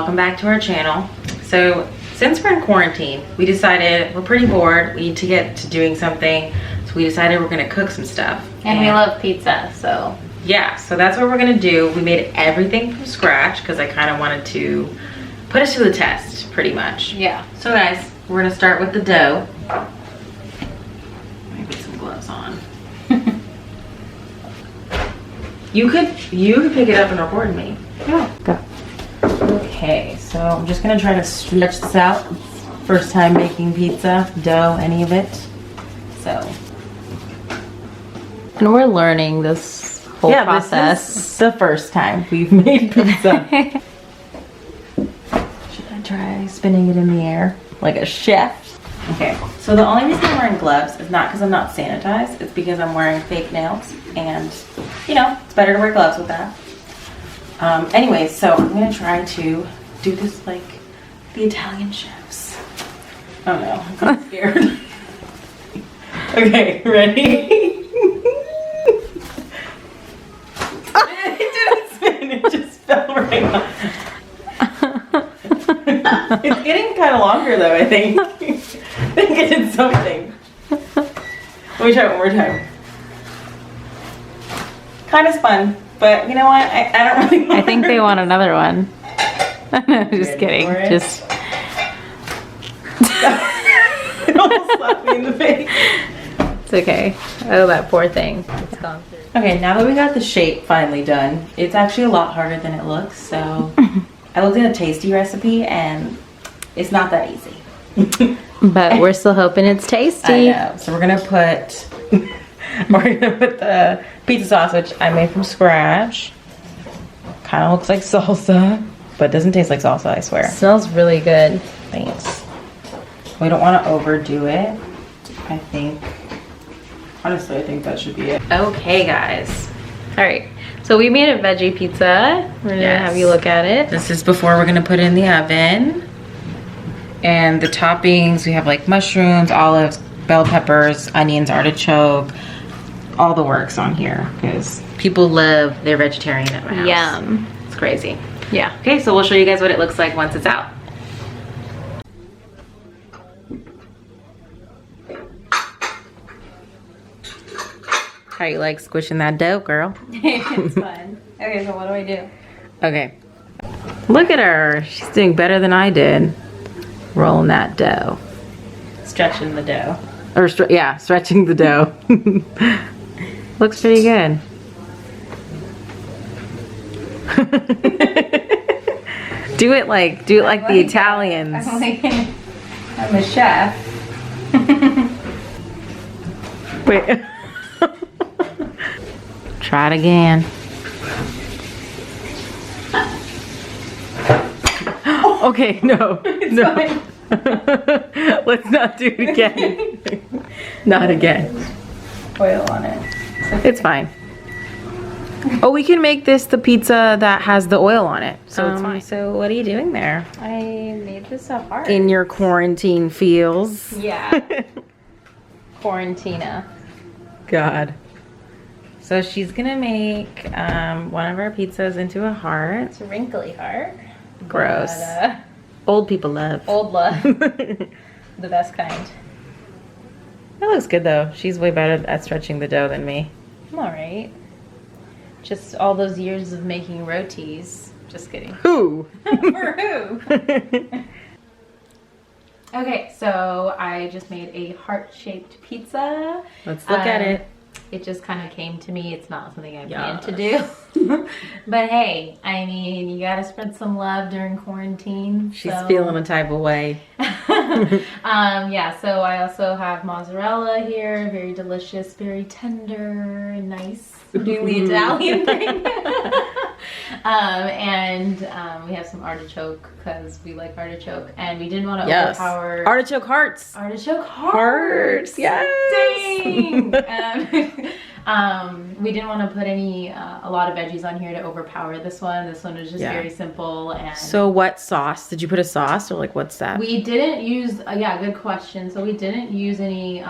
welcome back to our channel. So since we're in quarantine, we decided we're pretty bored, we need to get to doing something, so we decided we're gonna cook some stuff. And we love pizza, so yeah, so that's what we're gonna do. We made everything from scratch because I kind of wanted to put us to the test, pretty much. yeah. So guys, we're gonna start with the dough. Let me put some gloves on. You could pick it up and record me. Yeah. Go. Okay, so I'm just gonna try to stretch this out. First time making pizza, dough, any of it. So. And we're learning this whole process. This is the first time we've made pizza. Should I try spinning it in the air like a chef? Okay, so the only reason I'm wearing gloves is not because I'm not sanitized, it's because I'm wearing fake nails, and you know, it's better to wear gloves with that. Anyways, so I'm gonna try to do this like the Italian chefs. Oh no, I'm scared. Okay, ready? It didn't spin, it just fell right on. It's getting kind of longer though, I think. I think I did something. Let me try it one more time. Kind of spun, but you know what? I don't really want I think they want another one. No, just kidding. Just. It almost slapped me in the face. It's okay. Oh, that poor thing. It's gone through. Okay, now that we got the shape finally done, it's actually a lot harder than it looks. So I looked at a tasty recipe and it's not that easy. But we're still hoping it's tasty. I know. So we're gonna put the pizza sauce, which I made from scratch. Kind of looks like salsa, but doesn't taste like salsa, I swear. Smells really good. Thanks. We don't want to overdo it. Honestly, I think that should be it. Okay, guys. All right. So we made a veggie pizza. We're gonna have you look at it. This is before we're gonna put it in the oven. And the toppings, we have like mushrooms, olives, bell peppers, onions, artichoke, all the works on here because people love their vegetarian at my house. Yum. It's crazy. Yeah. Okay, so we'll show you guys what it looks like once it's out. How you like squishing that dough, girl? It's fun. Okay, so what do I do? Okay. Look at her. She's doing better than I did. Rolling that dough. Stretching the dough. Or, stretching the dough. Looks pretty good. Do it like the Italians. I'm a chef. Wait. Try it again. Okay, no. No. Let's not do it again. Not again. Oil on it. It's fine. Oh, we can make this the pizza that has the oil on it. So it's fine. So what are you doing there? I made this up hard. In your quarantine feels. Yeah. Quarantina. God. So she's gonna make one of our pizzas into a heart. It's a wrinkly heart. Gross. But, Old people love. old love. The best kind. That looks good though. She's way better at stretching the dough than me. I'm alright. Just all those years of making rotis. Just kidding. Who? For who? Okay, so I just made a heart-shaped pizza. Let's look at it. It just kind of came to me. It's not something I planned to do. But hey, I mean, you gotta spread some love during quarantine. She's feeling a type of way. Yeah, so I also have mozzarella here. Very delicious, very tender, nice. Doing the Italian thing. And we have some artichoke because we like artichoke, and we didn't want to overpower artichoke hearts. Artichoke hearts. Yes. Dang. We didn't want to put a lot of veggies on here to overpower this one. This one was just very simple. And so what sauce? Did you put a sauce or like what's that? we didn't use. Yeah, good question. So we didn't use any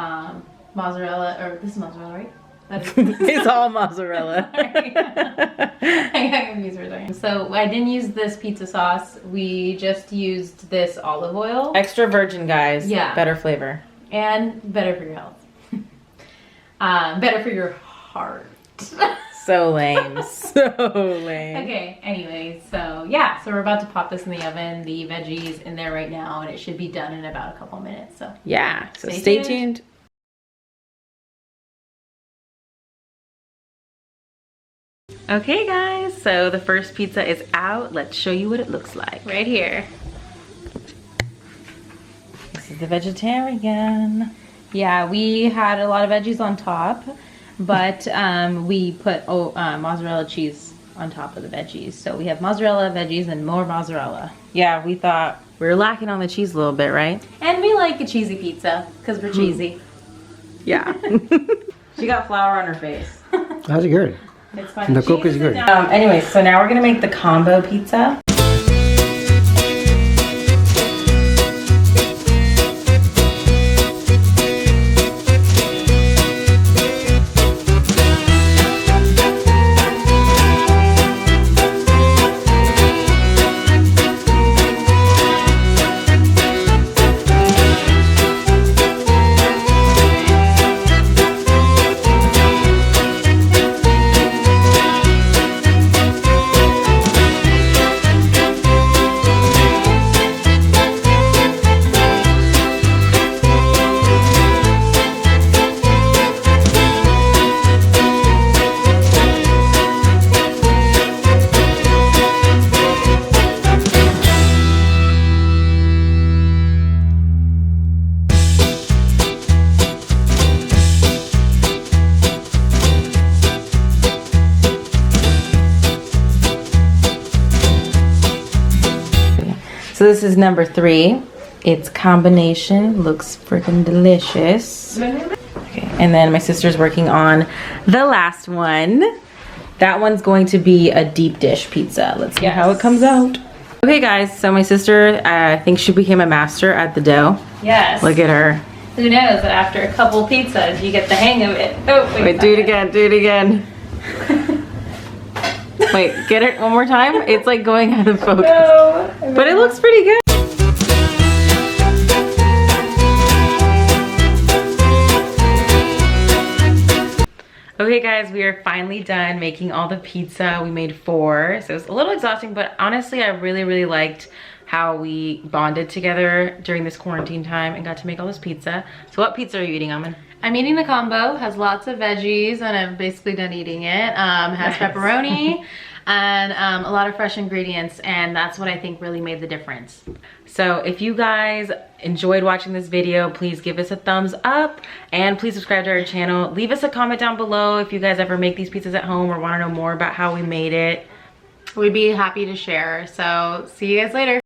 mozzarella, or this is mozzarella, right? That is It's all mozzarella. Sorry. I got confused for a second. So I didn't use this pizza sauce. We just used this olive oil. Extra virgin, guys. Yeah. Better flavor. And better for your health. Better for your heart. So lame. So lame. Okay, anyways, so yeah, so we're about to pop this in the oven. The veggies in there right now, and it should be done in about a couple minutes. So yeah, so stay tuned. Okay guys, so the first pizza is out. Let's show you what it looks like. right here. This is the vegetarian. Yeah, we had a lot of veggies on top, but we put mozzarella cheese on top of the veggies. So we have mozzarella, veggies, and more mozzarella. Yeah, we thought we were lacking on the cheese a little bit, right? And we like a cheesy pizza because we're cheesy. Yeah. She got flour on her face. That's good. It's fine. The cook is good. Anyways, so now we're gonna make the combo pizza. So this is number 3. It's combination, looks freaking delicious. Okay, and then my sister's working on the last one. That one's going to be a deep dish pizza. Let's see how it comes out. Okay guys, so my sister, I think she became a master at the dough. Yes. Look at her. Who knows that after a couple pizzas, you get the hang of it. Oh, Wait, do it again, do it again. Wait, get it one more time? It's like going out of focus. No. But it looks pretty good. Okay guys, we are finally done making all the pizza. We made 4, so it was a little exhausting, but honestly I really liked how we bonded together during this quarantine time and got to make all this pizza. So what pizza are you eating, Amin? I'm eating the combo, has lots of veggies, and I'm basically done eating it. Has pepperoni and a lot of fresh ingredients, and that's what I think really made the difference. So if you guys enjoyed watching this video, please give us a thumbs up and please subscribe to our channel. Leave us a comment down below if you guys ever make these pizzas at home or want to know more about how we made it. We'd be happy to share. So see you guys later.